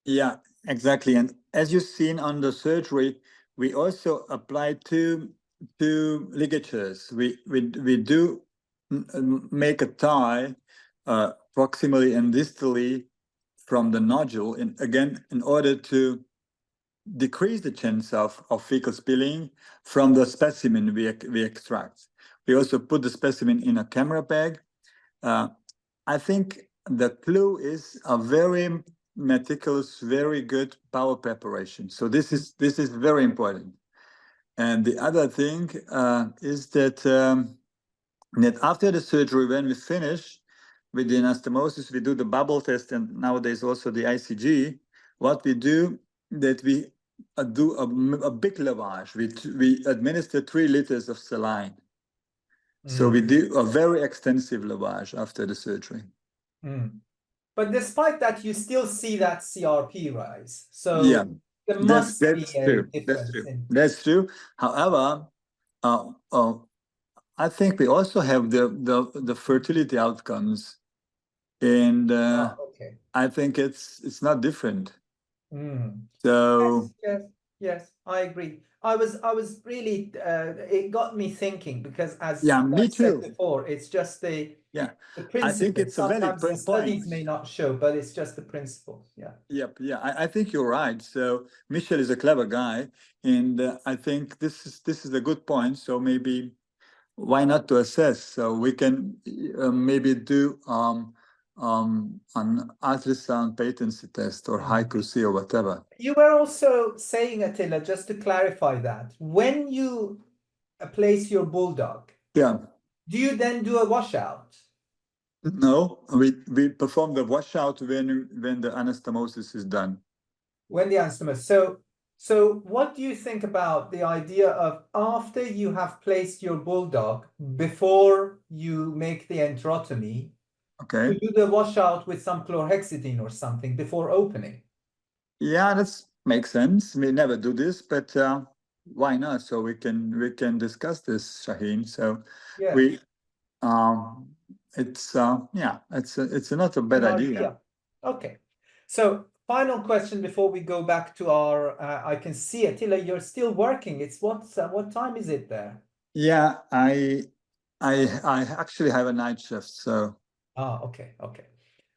Yeah, exactly. And as you've seen on the surgery, we also apply two ligatures. We do make a tie proximally and distally from the nodule, and again, in order to decrease the chance of fecal spilling from the specimen we extract. We also put the specimen in a camera bag. I think the clue is a very meticulous, very good bowel preparation. So this is very important. And the other thing is that that after the surgery, when we finish with the anastomosis, we do the bubble test, and nowadays also the ICG. What we do, that we do a big lavage. We administer 3 liters of saline. So we do a very extensive lavage after the surgery. But despite that, you still see that CRP rise. So yeah, there must be a true. difference. That's true. However, I think we also have the fertility outcomes, and Okay. I think it's not different. So Yes. Yes, I agree. I was really, it got me thinking because as Yeah, I me said too. before, it's just the Yeah, principle. I think it's a valid Sometimes the point. studies may not show, but it's just the principles. Yeah. Yep, yeah, I think you're right. So Michel is a clever guy, and I think this is a good point. So maybe why not to assess? So we can maybe do an ultrasound patency test or HiQ-C or whatever. You were also saying, Attila, just to clarify that, when you place your bulldog, Yeah. do you then do a washout? No, we perform the washout when the anastomosis is done. When the anastomosis. So what do you think about the idea of after you have placed your bulldog, before you make the enterotomy, Okay. to do the washout with some chlorhexidine or something before opening? Yeah, that makes sense. We never do this, but why not? So we can discuss this, Shaheen. So Yeah. we it's yeah, it's not a bad idea. Okay. So final question before we go back to our I can see Attila, you're still working. It's what time is it there? Yeah, I actually have a night shift, so Okay.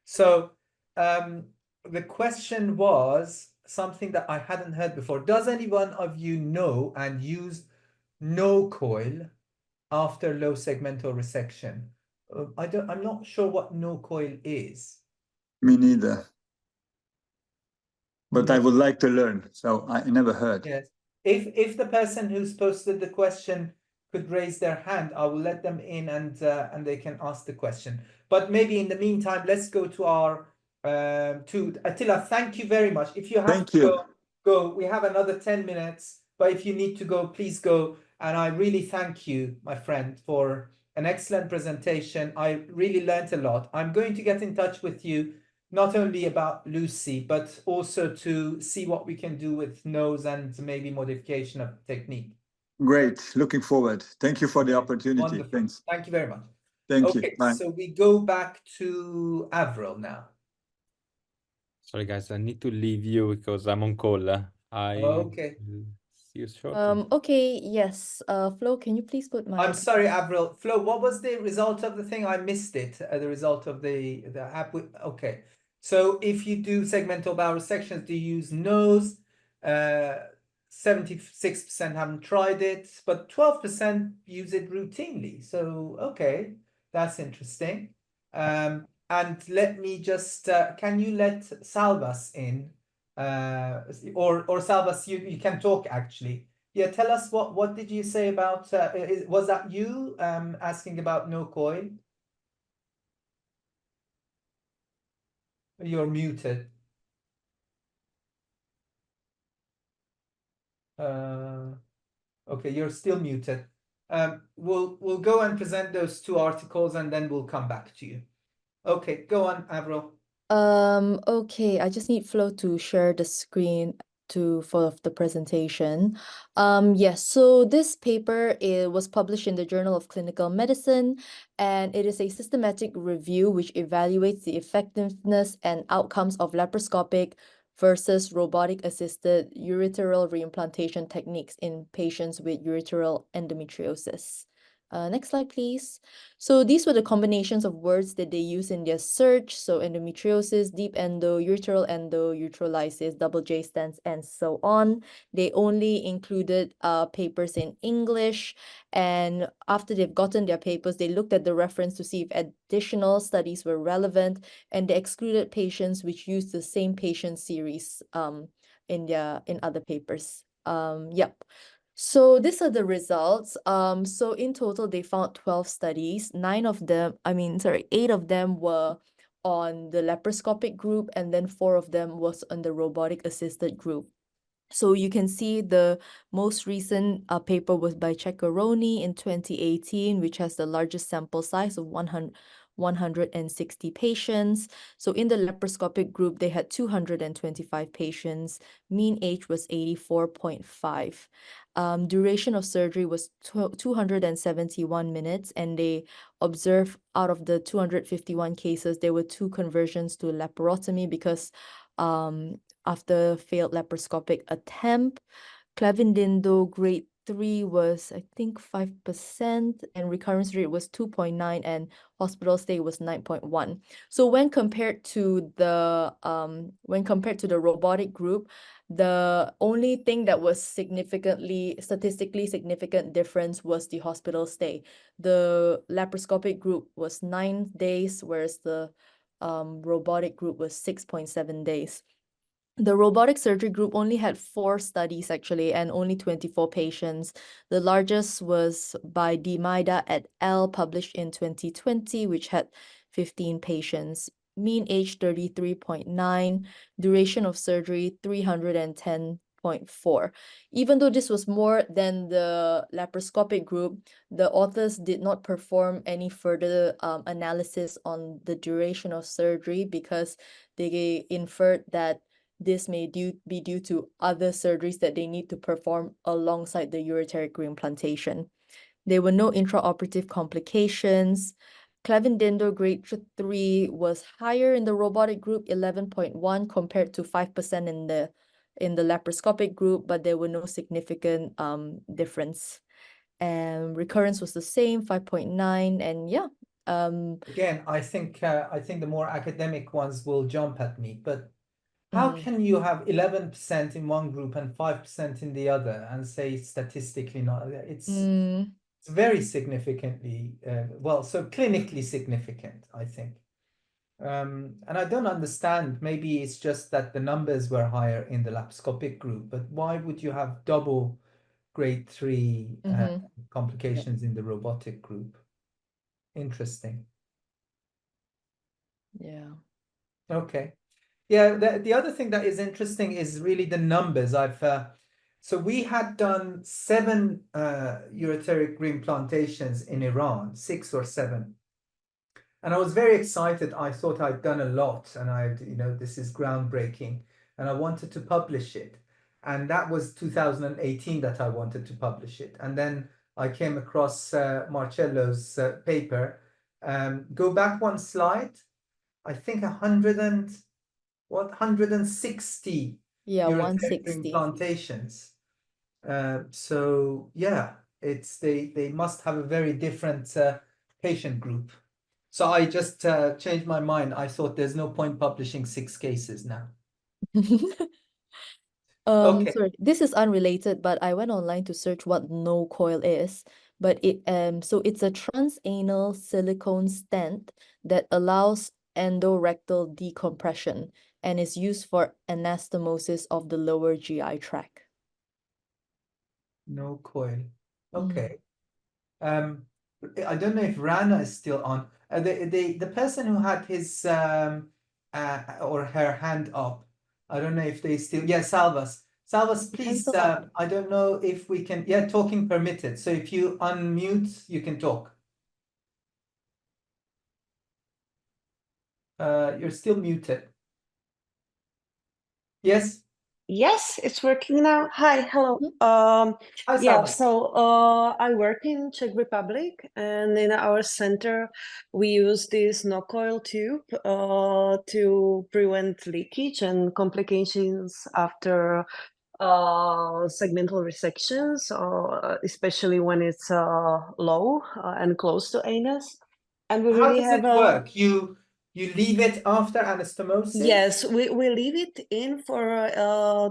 So the question was something that I hadn't heard before. Does anyone of you know and use no coil after low segmental resection? I'm not sure what no coil is. me neither. But No. I would like to learn, so I never heard. Yes. If the person who's posted the question could raise their hand, I will let them in and they can ask the question. But maybe in the meantime, let's go to our to Attila. Thank you very much. If you have Thank to you. go. We have another 10 minutes. But if you need to go, please go. And I really thank you, my friend, for an excellent presentation. I really learned a lot. I'm going to get in touch with you not only about Lucy, but also to see what we can do with nose and maybe modification of technique. Great. Looking forward. Thank you for the opportunity. Wonderful. Thanks. Thank you very much. Thank you. Okay, Bye. so we go back to Avril now. Sorry, guys, I need to leave you because I'm on call. Okay. will see you shortly. Okay, yes. Flo, can you please put my I'm sorry, Avril. Flo, what was the result of the thing? I missed it. The result of the app. Okay. So if you do segmental bowel resections, do you use nose? 76% haven't tried it, but 12% use it routinely. So okay, that's interesting. And let me just can you let Salvas in? Or Salvas, you can talk actually. Yeah, tell us what did you say about was that you asking about no coil? You're muted. Okay, you're still muted. We'll go and present those two articles and then we'll come back to you. Okay, go on, Avril. Okay, I just need Flo to share the screen for the presentation. Yes, so this paper was published in the Journal of Clinical Medicine, and it is a systematic review which evaluates the effectiveness and outcomes of laparoscopic versus robotic-assisted ureteral reimplantation techniques in patients with ureteral endometriosis. Next slide, please. So these were the combinations of words that they use in their search. So endometriosis, deep endo, uterolysis, double J stents, and so on. They only included papers in English. And after they've gotten their papers, they looked at the reference to see if additional studies were relevant. And they excluded patients which used the same patient series in other papers. Yep. So these are the results. So in total, they found 12 studies. 8 of them were on the laparoscopic group, and then 4 of them was on the robotic assisted group. So you can see the most recent paper was by Ceccaroni in 2018, which has the largest sample size of 160 patients. So in the laparoscopic group, they had 225 patients. Mean age was 84.5. Duration of surgery was 271 minutes, and they observed out of the 251 cases, there were 2 conversions to laparotomy because after failed laparoscopic attempt. Clavin-Dindo grade 3 was, I think, 5%, and recurrence rate was 2.9, and hospital stay was 9.1. So when compared to the robotic group, the only thing that was statistically significant difference was the hospital stay. The laparoscopic group was 9 days, whereas the robotic group was 6.7 days. The robotic surgery group only had 4 studies actually, and only 24 patients. The largest was by Dimaida et al., published in 2020, which had 15 patients. Mean age 33.9, duration of surgery 310.4. Even though this was more than the laparoscopic group, the authors did not perform any further analysis on the duration of surgery, because they inferred that this may be due to other surgeries that they need to perform alongside the ureteric reimplantation. There were no intraoperative complications. Clavin-Dindo grade 3 was higher in the robotic group, 11.1 compared to 5% in the laparoscopic group, but there were no significant difference. And recurrence was the same, 5.9, and yeah. Again, I think the more academic ones will jump at me, but how can you have 11% in one group and 5% in the other and say statistically not? It's very significantly, so clinically significant, I think. And I don't understand, maybe it's just that the numbers were higher in the laparoscopic group, but why would you have double grade 3 complications in the robotic group? Interesting. Yeah. Okay. Yeah, the other thing that is interesting is really the numbers. So we had done 7 ureteric reimplantations in Iran, 6 or 7. And I was very excited. I thought I'd done a lot, and this is groundbreaking, and I wanted to publish it. And that was 2018 that I wanted to publish it. And then I came across Marcello's paper. Go back one slide. I think 160 ureteric 160 implantations. So yeah, they must have a very different patient group. So I just changed my mind. I thought there's no point publishing 6 cases now. Okay. Sorry, this is unrelated, but I went online to search what no coil is. But so it's a transanal silicone stent that allows endorectal decompression and is used for anastomosis of the lower GI tract. No coil. Okay. I don't know if Rana is still on. The person who had his or her hand up, I don't know if they still. Yeah, Salvas. Salvas, please. I don't know if we can. Yeah, talking permitted. So if you unmute, you can talk. You're still muted. Yes. Yes, it's working now. Hi, hello. Hi, Yeah, Salvas. so I work in Czech Republic, and in our center we use this no coil tube to prevent leakage and complications after segmental resections, especially when it's low and close to anus. And we How really does have it work? You leave it after anastomosis? Yes, we leave it in for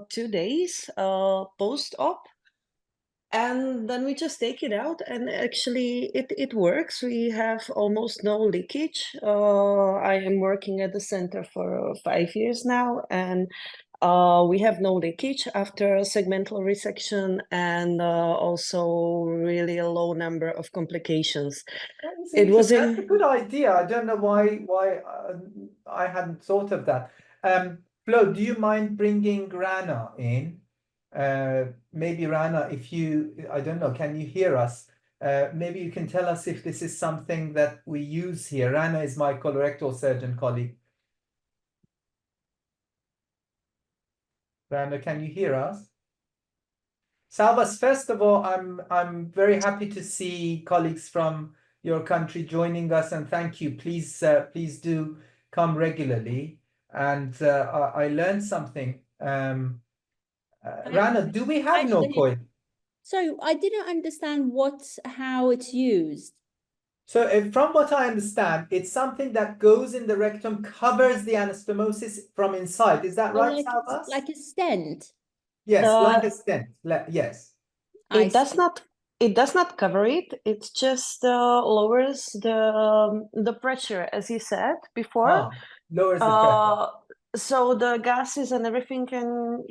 2 days post-op, and then we just take it out, and actually it works. We have almost no leakage. I am working at the center for 5 years now, and we have no leakage after segmental resection, and also really a low number of complications. That's a good idea. I don't know why I hadn't thought of that. Flo, do you mind bringing Rana in? Maybe Rana, I don't know, can you hear us? Maybe you can tell us if this is something that we use here. Rana is my colorectal surgeon colleague. Rana, can you hear us? Salvas, first of all, I'm very happy to see colleagues from your country joining us, and thank you. Please do come regularly. and I learned something. Rana, do we have no Actually- coil? So I didn't understand how it's used. So from what I understand, it's something that goes in the rectum, covers the anastomosis from inside. Is that right, Salvas? Like a stent. Yes, like a stent. Yes. It does not cover it. It just lowers the pressure, as you said before. Lowers the pressure. So the gases and everything can,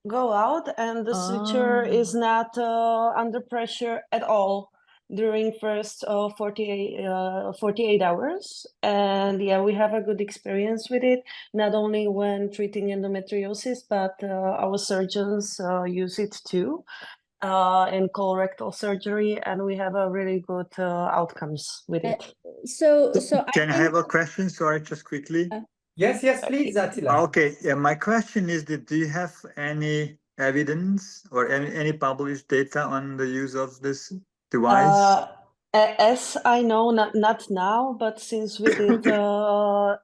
go out, and the suture is not under pressure at all during first 48 hours. And yeah, we have a good experience with it, not only when treating endometriosis, but our surgeons use it too in colorectal surgery, and we have a really good outcomes with it. So Can I have a question? Sorry, just quickly. Yes, please, Attila. Okay, yeah, my question is that do you have any evidence or any published data on the use of this device? As I know, not now, but since we did the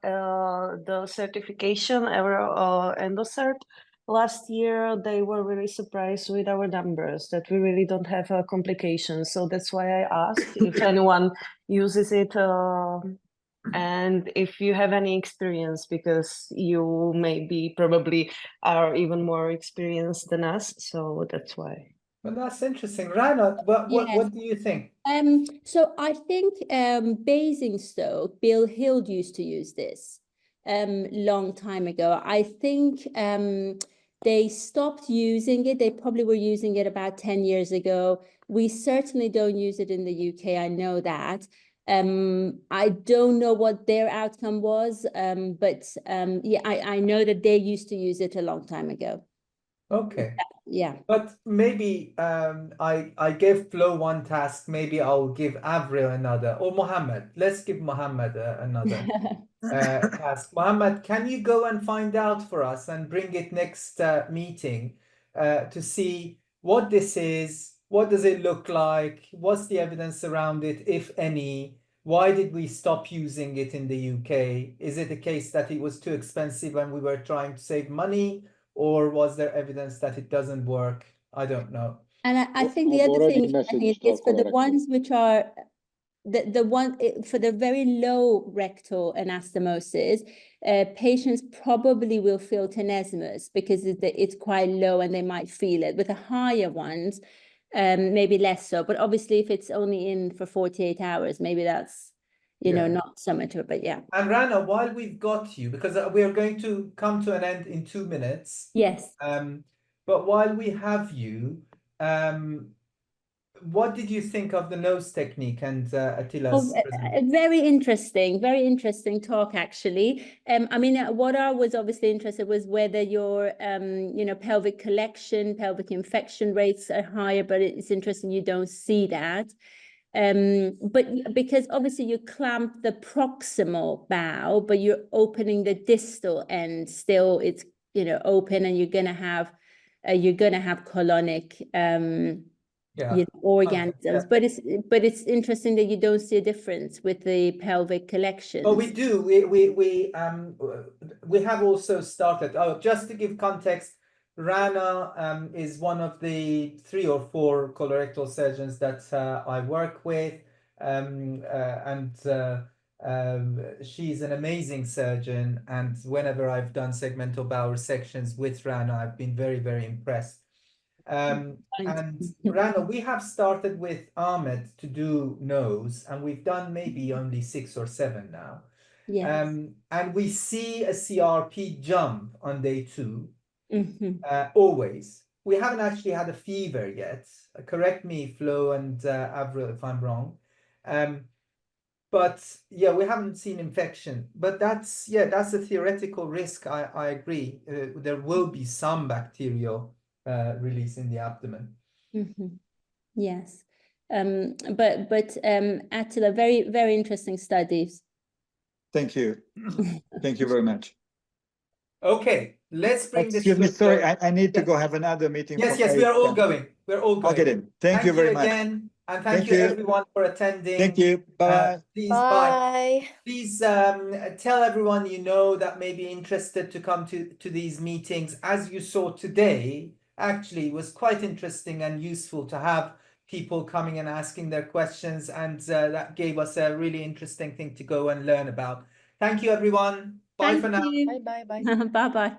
certification, our EndoCert last year, they were really surprised with our numbers that we really don't have complications. So that's why I asked if anyone uses it. And if you have any experience, because you probably are even more experienced than us, so that's why. Well, that's interesting. Rana, what do you think? So I think Basingstoke, Bill Hill used to use this long time ago. I think they stopped using it. They probably were using it about 10 years ago. We certainly don't use it in the UK. I know that. I don't know what their outcome was, but yeah, I know that they used to use it a long time ago. Okay. Yeah. But maybe I gave Flo one task. Maybe I'll give Avril another, or Mohammed. Let's give Mohammed another task. Mohammed, can you go and find out for us and bring it next meeting to see what this is? What does it look like? What's the evidence around it, if any? Why did we stop using it in the UK? Is it a case that it was too expensive and we were trying to save money? Or was there evidence that it doesn't work? I don't know. And I think the I've other already thing messaged is for the colorectal. ones which are the one for the very low rectal anastomosis, patients probably will feel tenesmus because it's quite low and they might feel it. With the higher ones, maybe less so. But obviously, if it's only in for 48 hours, maybe that's not so much of it. But yeah. And Rana, while we've got you, because we are going to come to an end in 2 minutes. Yes. But while we have you, what did you think of the nose technique and Attila's presentation? Very interesting talk, actually. I mean, what I was obviously interested was whether your, pelvic collection, pelvic infection rates are higher, but it's interesting you don't see that. But because obviously you clamp the proximal bowel, but you're opening the distal end still, it's, open, and you're gonna have colonic, organisms, but it's interesting that you don't see a difference with the pelvic collection. Oh, we do. We have also started. Oh, just to give context, Rana is one of the 3 or 4 colorectal surgeons that I work with, and she's an amazing surgeon. And whenever I've done segmental bowel resections with Rana, I've been very, very impressed. And Rana, we have started with Ahmed to do nose, and we've done maybe only 6 or 7 now. Yes. And we see a CRP jump on day 2, always. We haven't actually had a fever yet. Correct me, Flo and Avril, if I'm wrong. But yeah, we haven't seen infection. But that's a theoretical risk. I agree. There will be some bacterial release in the abdomen. Yes. But Attila, very, very interesting studies. Thank you. Thank you very much. Okay, let's bring this. Excuse me, sorry, I need to go have another meeting. Yes, we are all going. We're all going. Okay then. Thank you very much. Again. And Thank thank you you. everyone for attending. Thank you. Bye. Please, bye. Bye. Please tell everyone you know that may be interested to come to these meetings. As you saw today, actually, it was quite interesting and useful to have people coming and asking their questions, and that gave us a really interesting thing to go and learn about. Thank you, everyone. Bye for now. you. Bye. Bye bye.